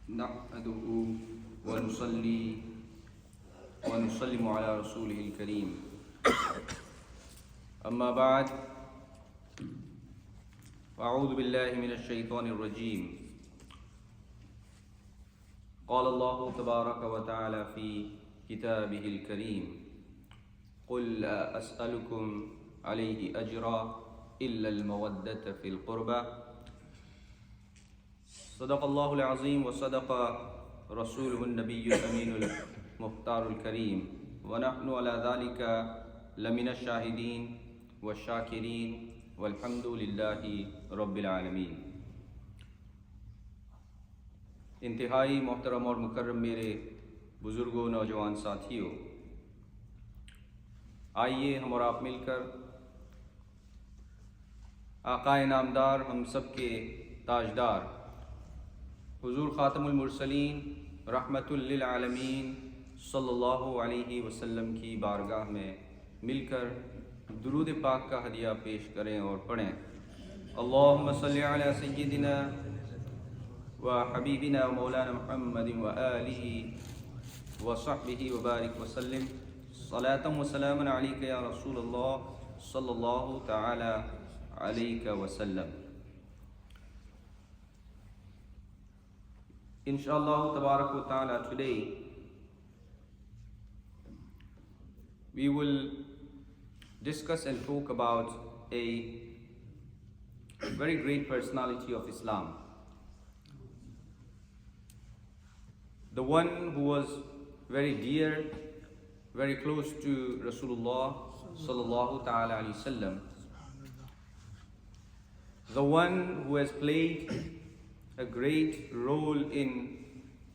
نحمده ونصلي ونسلم على رسوله الكريم أما بعد أعوذ بالله من الشيطان الرجيم قال الله تبارك وتعالى في كتابه الكريم قل لا أسألكم عليه أجرا إلا المودة في القربى صدق الله العظيم وصدق رسوله النبي الأمين المختار الكريم ونحن على ذلك لمن الشاهدين والشاكرين والحمد لله رب العالمين. इंतहाई मोहतरम और मुकर्रम मेरे बुजुर्गों नौजवान साथियों, आइए हम और आप मिलकर आकाए नामदार हम सब के ताजदार हुजूर ख़ातमुल मुरसलीन रहमतुल लिल आलमीन सल्लल्लाहु अलैहि वसल्लम की बारगाह में मिलकर दुरूद पाक का हदिया पेश करें और पढ़ें। अल्लाहुम्मा सल्लि अला सय्यिदिना व हबीबिना व मौलाना मुहम्मदिन व आलिहि व सहबिहि व बारिक व सल्लिम सलातन व सलामन अलैका या रसूलल्लाह सल्लल्लाहु तआला अलैका व सल्लम। Inshallah tabarak wa ta'ala, today we will discuss and talk about a very great personality of Islam, the one who was very dear, very close to Rasulullah sallallahu ta'ala alayhi wasallam, the one who has played a great role in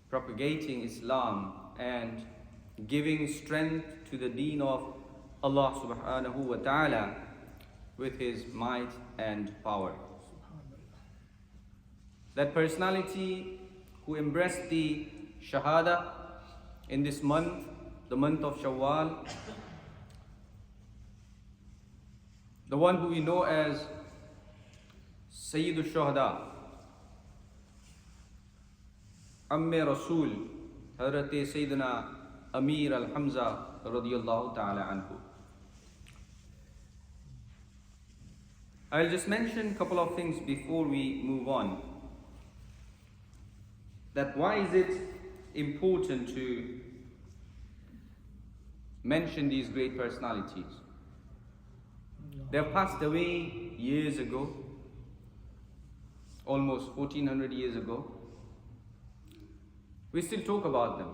propagating Islam and giving strength to the deen of Allah subhanahu wa ta'ala with his might and power. That personality who embraced the Shahada in this month, the month of Shawwal, the one who we know as Sayyidul Shuhada, Amme Rasul, Hazrat Sayyiduna Amir al-Hamzah radiyallahu ta'ala anhu. I'll just mention a couple of things before we move on. That why is it important to mention these great personalities? They have passed away years ago, almost 1400 years ago. We still talk about them.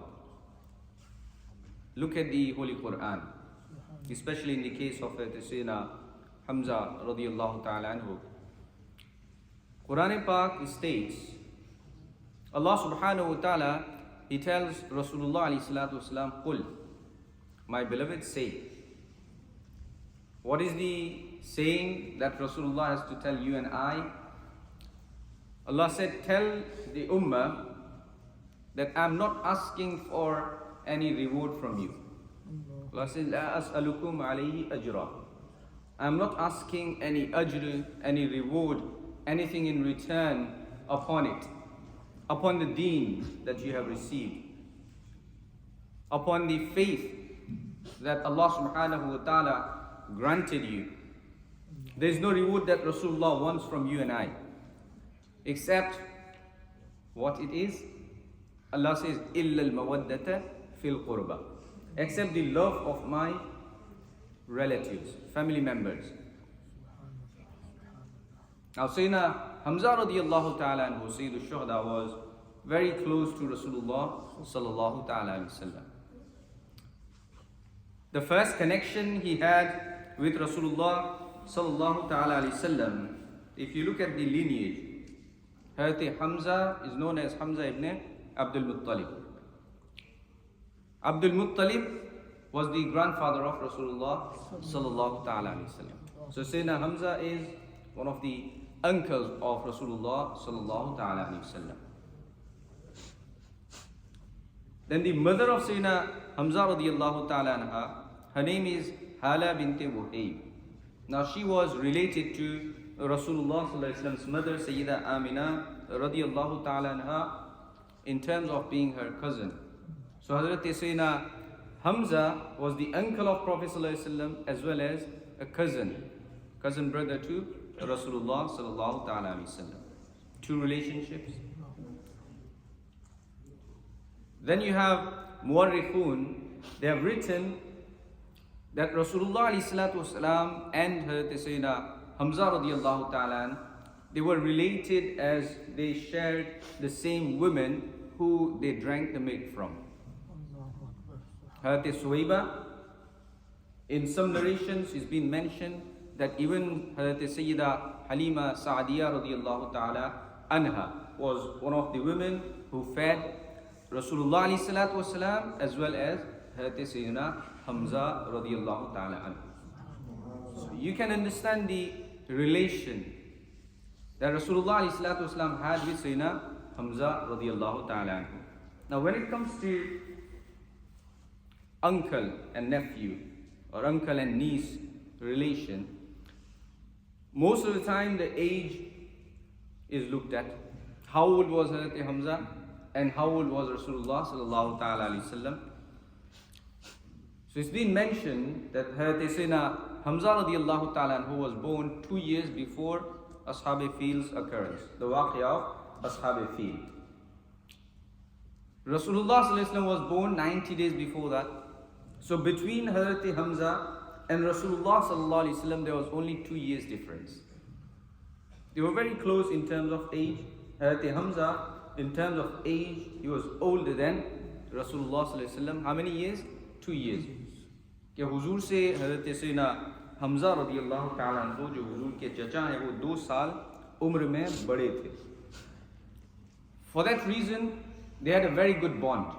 Look at the Holy Quran, especially in the case of Sayyiduna Hamzah radiyallahu ta'ala anhu. Quran Pak states, Allah subhanahu wa ta'ala, He tells Rasulullah alayhi salatu wasalam, Qul, my beloved, say. What is the saying that Rasulullah has to tell you and I? Allah said, tell the Ummah that I'm not asking for any reward from you. Allah says, La as'alukum alayhi ajra. I'm not asking any ajr, any reward, anything in return upon it, upon the deen that you have received, upon the faith that Allah subhanahu wa ta'ala granted you. There is no reward that Rasulullah wants from you and I, except what it is. Allah says, إِلَّا الْمَوَدَّةَ فِي الْقُرْبَةِ, except the love of my relatives, family members. Now Sayyidina Hamzah radiyallahu ta'ala anhu, Sayyidul Shuhada, was very close to Rasulullah sallallahu ta'ala alayhi wasallam. The first connection he had with Rasulullah sallallahu ta'ala alayhi wasallam, if you look at the lineage, Hazrat Hamzah is known as Hamzah ibn Abdul Muttalib. Abdul Muttalib was the grandfather of Rasulullah sallallahu ta'ala alayhi wasallam. So Sayyidina Hamzah is one of the uncles of Rasulullah sallallahu ta'ala alayhi wasallam. Then the mother of Sayyidina Hamzah radiyallahu ta'ala anha, her name is Hala bint Wuhayb. Now she was related to Rasulullah sallallahu alaihi wasallam's mother, Sayyida Amina radiyallahu ta'ala anha, in terms of being her cousin. So Hazrat Sayyiduna Hamzah was the uncle of Prophet ﷺ as well as a cousin brother to Rasulullah sallallahu ta'ala alayhi wasallam. Two relationships. Then you have Muwarrikhun. They have written that Rasulullah alayhi salatu wasalam and Hazrat Sayyiduna Hamzah radiyallahu ta'ala, they were related as they shared the same women who they drank the milk from. Hazrat Suwaiba, in some narrations it's been mentioned that even Hazrat Sayyida Halima Sa'adiyya radiyallahu ta'ala anha was one of the women who fed Rasulullah alayhi salatu wasalam as well as Hazrat Sayyidina Hamzah radiyallahu ta'ala anhu. So you can understand the relation that Rasulullah alayhi salatu wasalam had with Sayyidina Hamzah radiyallahu ta'ala anhu. Now when it comes to uncle and nephew or uncle and niece relation, most of the time the age is looked at. How old was Hazrat Hamzah and how old was Rasulullah sallallahu ta'ala alayhi wasallam? So it's been mentioned that Hazrat Sayyidina Hamzah radiyallahu ta'ala anhu was born 2 years before Ashab Field's occurrence, the waqiyah of Ashab Field. Rasulullah sallallahu alayhi wasallam was born 90 days before that. So between Hazrat Hamzah and Rasulullah sallallahu alaihi wasallam there was only 2 years difference. They were very close in terms of age. Hazrat Hamzah, in terms of age, he was older than Rasulullah sallallahu alaihi wasallam. How many years? 2 years. कि हुजूर से हज़रत सैयदना हमज़ा रज़ियल्लाहु ताला अन्हु जो हुजूर के चचा हैं वो 2 साल उम्र में बड़े थे. For that reason, they had a very good bond.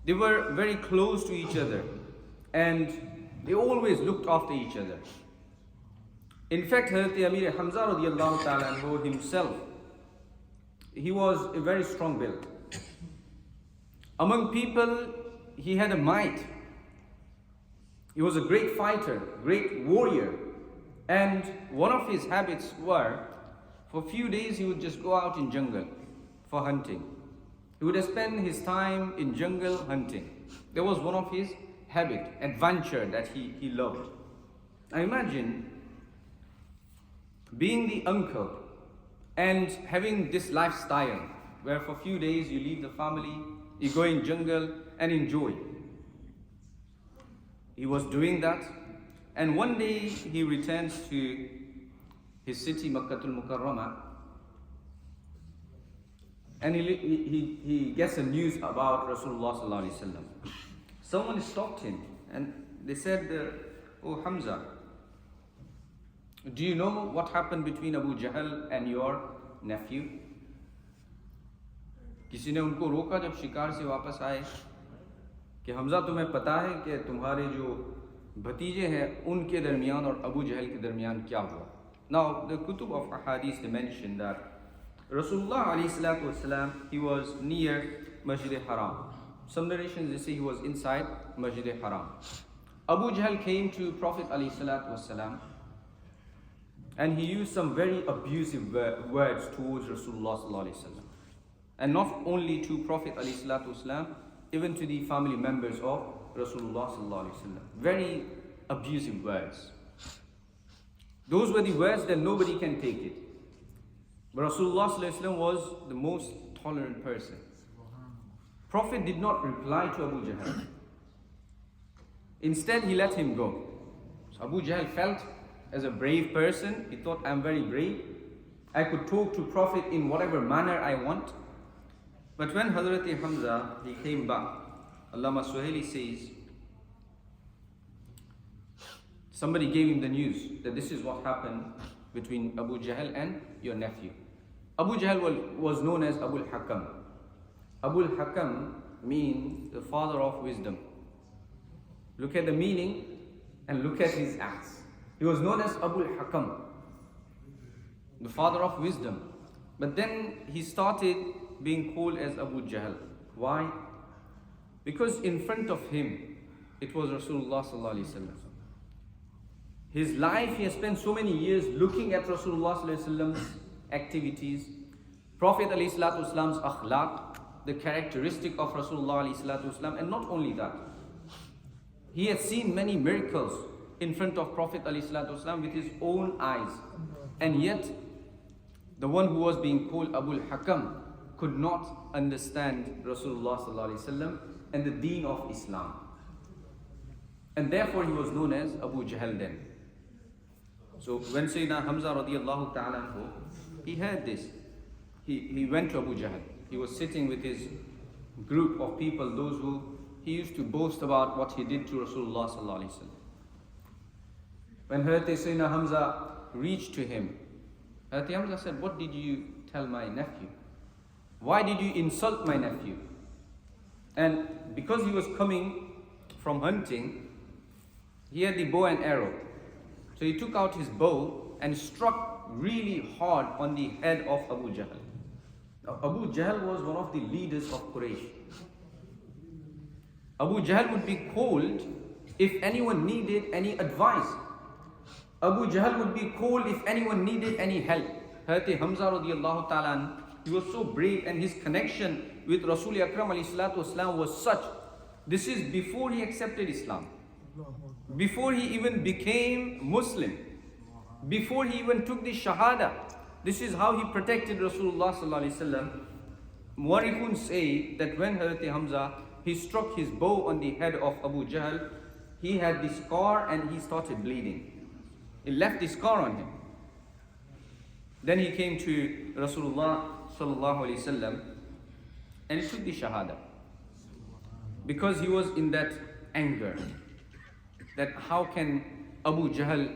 They were very close to each other and they always looked after each other. In fact, Hazrat Amir Hamzah radiallahu ta'ala anhu himself, he was a very strong build. Among people, he had a might. He was a great fighter, great warrior. And one of his habits were, for a few days he would just go out in jungle for hunting. He would spend his time in jungle hunting. That was one of his habit, adventure that he loved. Now imagine being the uncle and having this lifestyle where for a few days you leave the family, you go in jungle and enjoy. He was doing that, and one day he returns to his city Makkatul Mukarramah, and he gets a news about Rasulullah sallallahu alaihi wasallam. Someone stopped him and they said, "Oh Hamzah, do you know what happened between Abu Jahl and your nephew?" किसी ने उनको रोका जब शिकार से वापस आए कि हमजा तुम्हें पता है कि तुम्हारे जो भतीजे हैं उनके दरमियान और अबू जहल के दरमियान क्या हुआ. Now the kutub of ahadith they mention that Rasulullah alayhi salatu wasalam, he was near Masjid Haram. Some narrations they say he was inside Masjid Haram. Abu Jahl came to Prophet alayhi salatu wasalam and he used some very abusive words towards Rasulullah sallallahu alayhi wasallam. And not only to Prophet alayhi salatu wasalam, even to the family members of Rasulullah sallallahu alaihi wasallam. Very abusive words. Those were the words that nobody can take it. But Rasulullah sallallahu alaihi wasallam was the most tolerant person. Prophet did not reply to Abu Jahl. Instead, he let him go. So Abu Jahl felt as a brave person. He thought, I'm very brave. I could talk to Prophet in whatever manner I want. But when Hazrat Hamzah, he came back, Allama Suhaili says, somebody gave him the news that this is what happened between Abu Jahl and your nephew. Abu Jahl was known as Abu al-Hakam. Abu al-Hakam means the father of wisdom. Look at the meaning and look at his acts. He was known as Abu al-Hakam, the father of wisdom. But then he started being called as Abu Jahl. Why? Because in front of him, it was Rasulullah sallallahu alaihi wasallam. His life, he has spent so many years looking at Rasulullah sallallahu alaihi wasallam's activities, Prophet alayhi salatu wasallam's akhlaq, the characteristic of Rasulullah alayhi salatu wasalam, and not only that, he had seen many miracles in front of Prophet alayhi salatu wasalam with his own eyes, and yet the one who was being called Abu al-Hakam could not understand Rasulullah sallallahu alayhi wasallam and the deen of Islam, and therefore he was known as Abu Jahl then. So when Sayyidina Hamzah radiallahu ta'ala anhu, he heard this, he went to Abu Jahl. He was sitting with his group of people, those who he used to boast about what he did to Rasulullah sallallahu alaihi wasallam. When Sayyidina Hamzah reached to him, Hamzah said, "What did you tell my nephew? Why did you insult my nephew?" And because he was coming from hunting, he had the bow and arrow. So he took out his bow and struck really hard on the head of Abu Jahl. Now, Abu Jahl was one of the leaders of Quraysh. Abu Jahl would be called if anyone needed any advice. Abu Jahl would be called if anyone needed any help. Hazrat Hamzah radiallahu ta'ala, he was so brave, and his connection with Rasul Akram alayhi salatu wasalam was such. This is before he accepted Islam, before he even became Muslim, before he even took the Shahada. This is how he protected Rasulullah sallallahu alaihi wasallam. Mu'arrikhun say that when Hazrat Hamzah, he struck his bow on the head of Abu Jahl, he had the scar and he started bleeding. It left the scar on him. Then he came to Rasulullah sallallahu alaihi wasallam and he took the Shahada, because he was in that anger, that how can Abu Jahl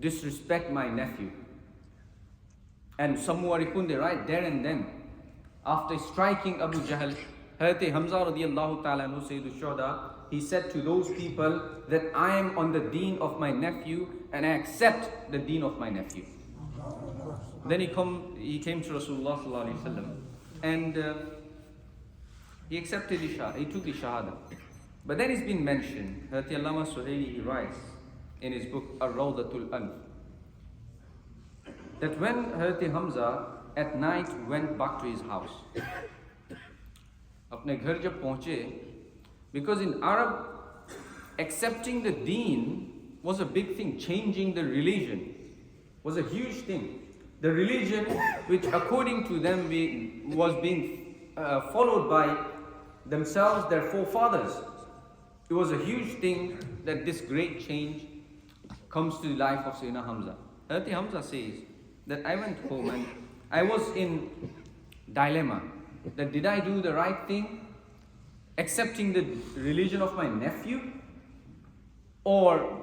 disrespect my nephew. And some Mu'arrikhun, they write there and then, after striking Abu Jahl, Hazrat Hamzah radiallahu ta'ala anhu, Sayyidul Shuhada, he said to those people that I am on the deen of my nephew and I accept the deen of my nephew. Then he came to Rasulullah sallallahu alaihi wasallam and he accepted the Shahada, he took the Shahada. But then it's been mentioned, Hazrat Allama Suhaili, he writes in his book Ar-Rawdatul Anf, that when Hazrat Hamzah at night went back to his house, apne ghar jab pahunche, because in Arab, accepting the deen was a big thing. Changing the religion was a huge thing. The religion which according to them was being followed by themselves, their forefathers. It was a huge thing that this great change comes to the life of Sayyidina Hamzah. Hazrat Hamzah says that I went home and I was in dilemma, that did I do the right thing, accepting the religion of my nephew, or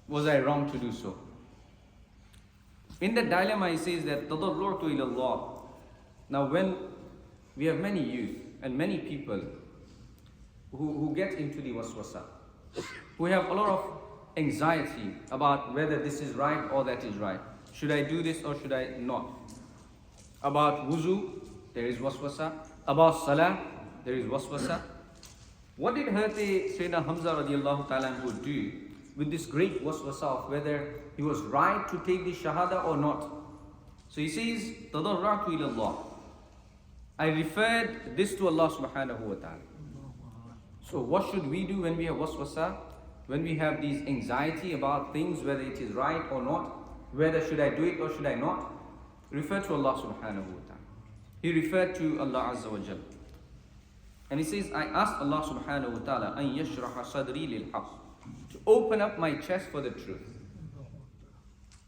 was I wrong to do so? In that dilemma he says that tadarrurtu ila Allah. Now when we have many youth and many people who get into the waswasa, who have a lot of anxiety about whether this is right or that is right. Should I do this or should I not? About wuzu, there is waswasa. About salah, there is waswasa. What did Sayyidina Hamzah radiallahu ta'ala anhu do with this great waswasa of whether he was right to take the shahada or not? So he says, tadarra'tu ila Allah. I referred this to Allah subhanahu wa ta'ala. So what should we do when we have waswasa? When we have these anxiety about things, whether it is right or not, whether should I do it or should I not? Refer to Allah subhanahu wa ta'ala. He referred to Allah azza wa jal. And he says, I asked Allah subhanahu wa ta'ala an yashraha sadri lil haqq, to open up my chest for the truth.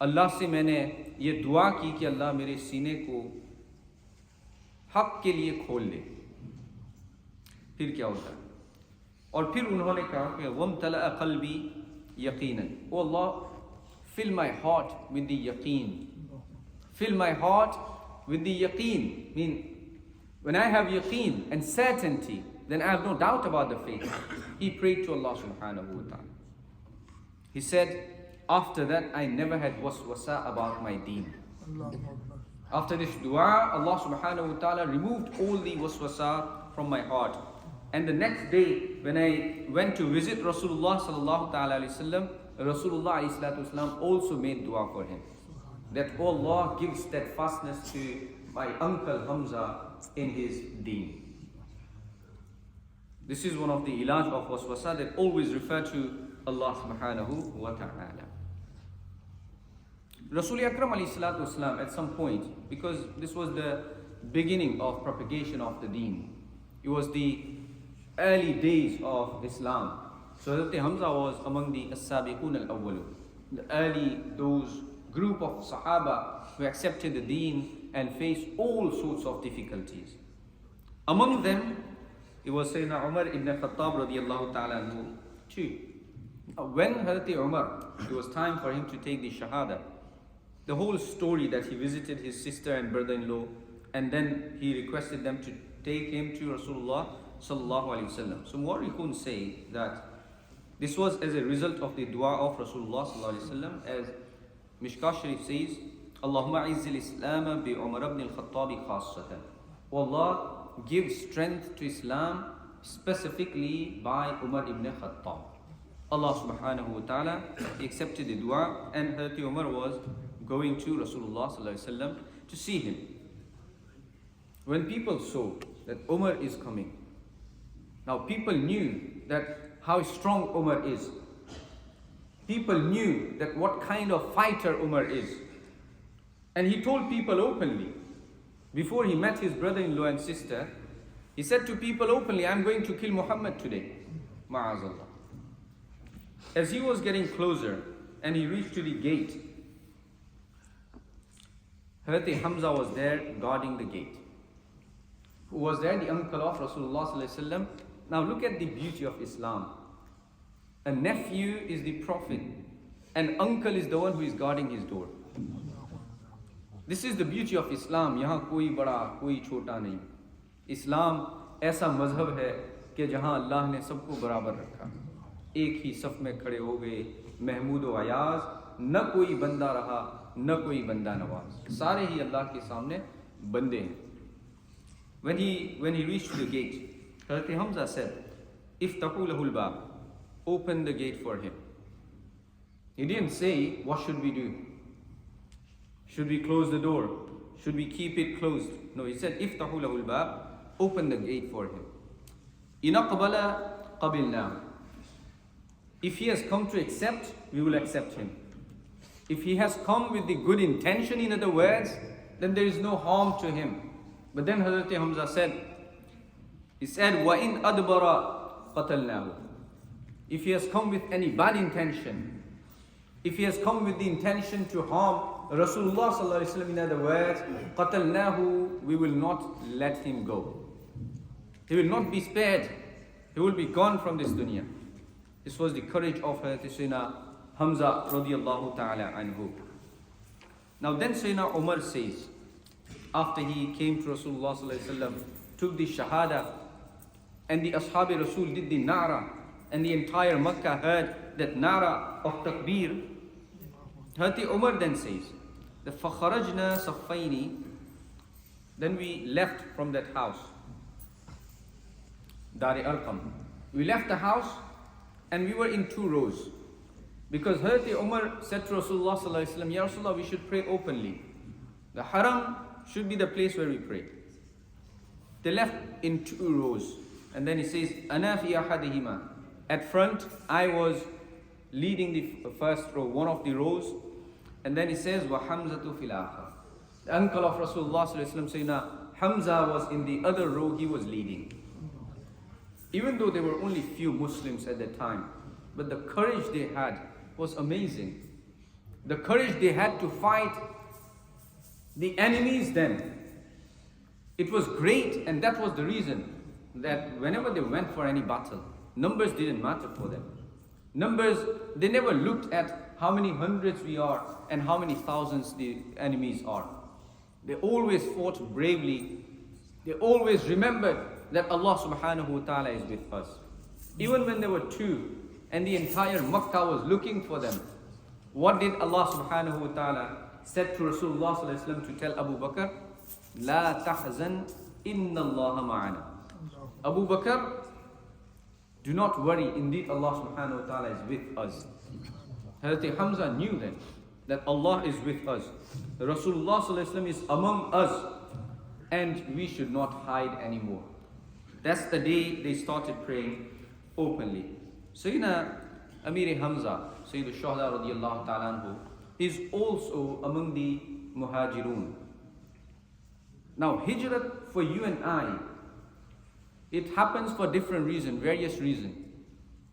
Allah से मैंने ये दुआ की कि अल्लाह मेरे सीने को हक के लिए खोल ले. फिर क्या होता है? और फिर उन्होंने कहा कि वमतला क़ल्बी यकीनन. Oh Allah, fill my heart with the yaqeen. Fill my heart with the yaqeen. Mean, when I have yaqeen and certainty, then I have no doubt about the faith. He prayed to Allah subhanahu wa ta'ala. He said, after that I never had waswasa about my deen. After this dua, Allah subhanahu wa ta'ala removed all the waswasa from my heart. And the next day, when I went to visit Rasulullah sallallahu ta'ala alayhi wasallam, Rasulullah alayhi salatu wasallam also made dua for him, that oh Allah, give steadfastness to my uncle Hamzah in his deen. This is one of the ilaj of waswasa, that always refer to Allah subhanahu wa ta'ala. Rasul Akram alayhi salatu wasalam, at some point, because this was the beginning of propagation of the deen, it was the early days of Islam. So Hazrat Hamzah was among the as-sabiqun al-awwalun, the early, those group of Sahaba who accepted the deen and faced all sorts of difficulties. Among them, it was Sayyiduna Umar ibn Khattab radiyallahu ta'ala anhu too. When Hazrat Umar, it was time for him to take the Shahada, the whole story that he visited his sister and brother-in-law, and then he requested them to take him to Rasulullah sallallahu alaihi wasallam. So Muwarrikhun say that this was as a result of the dua of Rasulullah sallallahu alaihi wasallam, as Mishkah Sharif says, Allahumma izzil Islam bi Umar ibn al-Khattab khassatan. O Allah, give strength to Islam specifically by Umar ibn Khattab. Allah subhanahu wa ta'ala accepted the dua, and Hazrat Umar was going to Rasulullah sallallahu alaihi wasallam to see him. When people saw that Umar is coming, now people knew that how strong Umar is. People knew that what kind of fighter Umar is. And he told people openly, before he met his brother-in-law and sister, he said to people openly, I'm going to kill Muhammad today. Ma'azallah. As he was getting closer and he reached to the gate, Hazrat Hamzah was there guarding the gate. Who was there? The uncle of Rasulullah sallallahu alaihi wasallam. Now look at the beauty of Islam. A nephew is the prophet, and uncle is the one who is guarding his door. This is the beauty of Islam. यहाँ कोई बड़ा कोई छोटा नहीं. इस्लाम ऐसा मजहब है कि जहाँ अल्लाह ने सबको बराबर रखा. एक ही सफ में खड़े हो गए, महमूद व अयाज, न कोई बंदा रहा, न कोई बंदा नवाज. सारे ही अल्लाह के सामने बंदे हैं. When he reached the gate, Hazrat Hamzah said, "Iftahu lahul bab," open the gate for him. He didn't say, what should we do? Should we close the door? Should we keep it closed? No, he said, "Iftahu lahul bab," open the gate for him. In aqbala qabilna. If he has come to accept, we will accept him. If he has come with the good intention, in other words, then there is no harm to him. But then Hazrat Hamzah said, he said, وَإِنْ أَدْبَرَ قَتَلْنَاهُ. If he has come with any bad intention, if he has come with the intention to harm Rasulullah sallallahu alaihi wasallam, in other words, قَتَلْنَاهُ, we will not let him go. He will not be spared. He will be gone from this dunya. This was the courage of Sayyiduna Hamzah radiyallahu ta'ala anhu. Now then Sayyidina Umar says, after he came to Rasulullah sallallahu alaihi wasallam, took the shahada, and the Ashab-e Rasul did the nara, and the entire Makkah heard that nara of takbir. Hazrat Umar then says, the fakharajna saffaini, then we left from that house, Dar-e Arqam. We left the house and we were in two rows. Because Hazrat Umar said to Rasulullah sallallahu alaihi wasallam, Ya Rasulullah, we should pray openly. The haram should be the place where we pray. They left in two rows. And then he says, Ana fi ahadihima. At front, I was leading the first row, one of the rows. And then he says, Wa Hamzatu fil akhar. The uncle of Rasulullah sallallahu alaihi wasallam, Sayyiduna Hamzah, was in the other row, he was leading. Even though there were only few Muslims at that time, but the courage they had was amazing. The courage they had to fight the enemies then. It was great, and that was the reason that whenever they went for any battle, numbers didn't matter for them. Numbers, they never looked at how many hundreds we are and how many thousands the enemies are. They always fought bravely. They always remembered that Allah subhanahu wa ta'ala is with us. Even when there were two and the entire Makkah was looking for them, what did Allah subhanahu wa ta'ala said to Rasulullah sallallahu alaihi wasallam to tell Abu Bakr? La tahzan, inna Allah ma'ana. Abu Bakr, do not worry, indeed Allah subhanahu wa ta'ala is with us. Hazrat Hamzah knew then that Allah is with us. Rasulullah sallallahu alaihi wasallam is among us, and we should not hide anymore. That's the day they started praying openly. Sayyidina Amir Hamzah, Sayyidul Shuhada radiallahu ta'ala anhu, is also among the Muhajirun. Now, hijrat for you and I, it happens for different reasons, various reasons.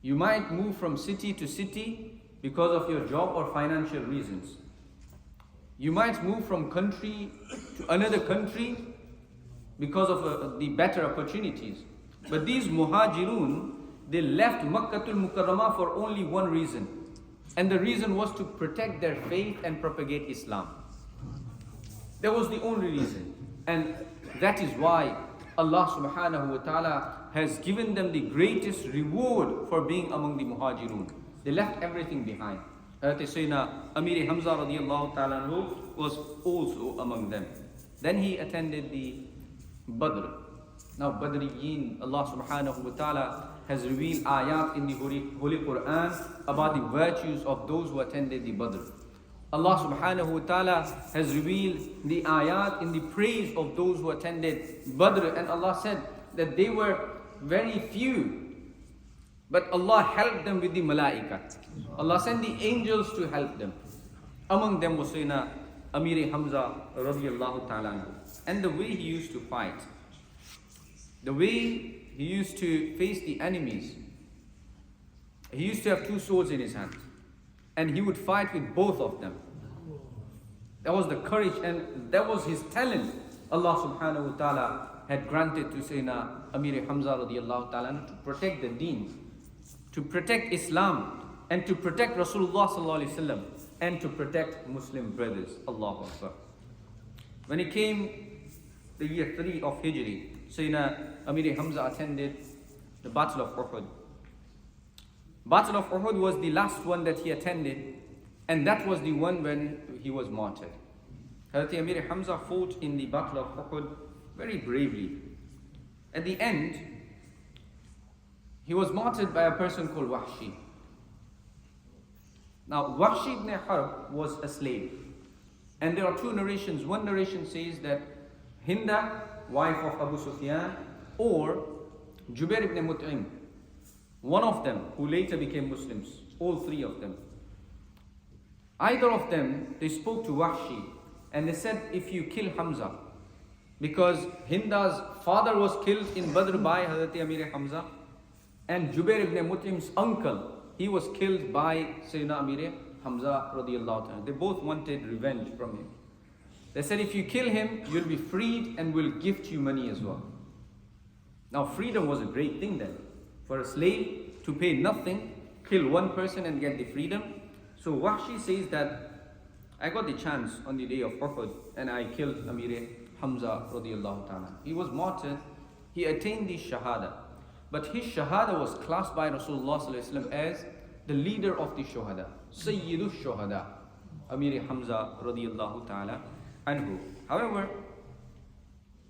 You might move from city to city because of your job or financial reasons. You might move from country to another country because of the better opportunities. But these Muhajirun, they left Makkatul Mukarramah for only one reason. And the reason was to protect their faith and propagate Islam. That was the only reason. And that is why Allah subhanahu wa ta'ala has given them the greatest reward for being among the Muhajirun. They left everything behind. Sayyidina Amir Hamzah radiallahu ta'ala anhu was also among them. Then he attended the Badr. Now Badriyin, Allah subhanahu wa ta'ala has revealed ayat in the Holy Quran about the virtues of those who attended the Badr. Allah subhanahu wa ta'ala has revealed the ayat in the praise of those who attended Badr, and Allah said that they were very few, but Allah helped them with the malaika. Allah sent the angels to help them. Among them was Sayyidina Amir Hamzah radiallahu ta'ala anhu. And the way he used to fight, the way he used to face the enemies, he used to have two swords in his hand, and he would fight with both of them. That was the courage and that was his talent. Allah subhanahu wa ta'ala had granted to Sayyidina Amir Hamzah radiallahu ta'ala to protect the deen, to protect Islam, and to protect Rasulullah sallallahu alaihi wasallam, and to protect Muslim brothers. Allahu Akbar. When it came the year 3 of Hijri, Sayyidina Amir Hamzah attended the Battle of Uhud. Battle of Uhud was the last one that he attended, and that was the one when he was martyred. Hazrat Amir Hamzah fought in the Battle of Uhud very bravely. At the end, he was martyred by a person called Wahshi. Now, Wahshi ibn Harb was a slave. And there are two narrations. One narration says that Hinda, wife of Abu Sufyan, or Jubair ibn Mut'im, one of them who later became Muslims, all three of them. Either of them, they spoke to Wahshi and they said, if you kill Hamzah, because Hinda's father was killed in Badr by Hazrat Amir Hamzah, and Jubair ibn Mut'im's uncle, he was killed by Sayyidina Amir Hamzah radiallahu ta'ala. They both wanted revenge from him. They said, if you kill him, you'll be freed and we'll gift you money as well. Now freedom was a great thing then. For a slave to pay nothing, kill one person and get the freedom. So Wahshi says that I got the chance on the day of Uhud and I killed Amir Hamzah radiallahu ta'ala. He was martyred, he attained the Shahada. But his Shahada was classed by Rasulullah sallallahu alaihi wasallam as the leader of the Shuhada, Sayyidul Shuhada, Amir Hamzah radiallahu ta'ala anhu. However,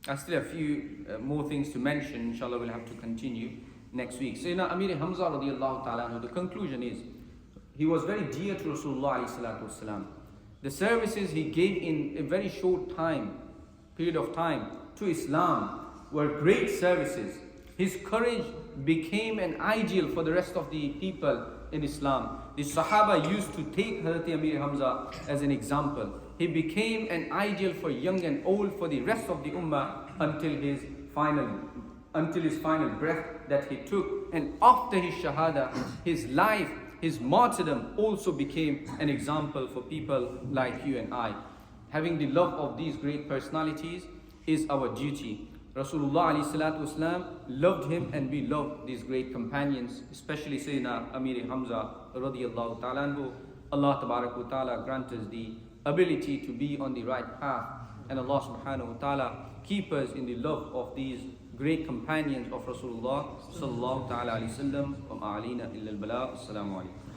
I still have a few more things to mention. Inshallah, we'll have to continue next week. Sayyidina Amir Hamzah radiallahu ta'ala anhu, the conclusion is, he was very dear to Rasulullah alayhi salatu wasalam. The services he gave in a very short period of time to Islam were great services. His courage became an ideal for the rest of the people in Islam. The Sahaba used to take Hazrat Amir Hamzah as an example. He became an ideal for young and old, for the rest of the Ummah until his final breath that he took. And after his Shahada, his life, his martyrdom also became an example for people like you and I. Having the love of these great personalities is our duty. Rasulullah alayhi salatu wasalam loved him, and we love these great companions, especially Sayyidina Amir Hamzah radiyallahu ta'ala anhu. Allah tabarak wa ta'ala grant us the ability to be on the right path, and Allah subhanahu wa ta'ala keep us in the love of these great companions of Rasulullah sallallahu ta'ala alayhi wa sallam. Wa ma'alina illa al-bala. Assalamu alaikum.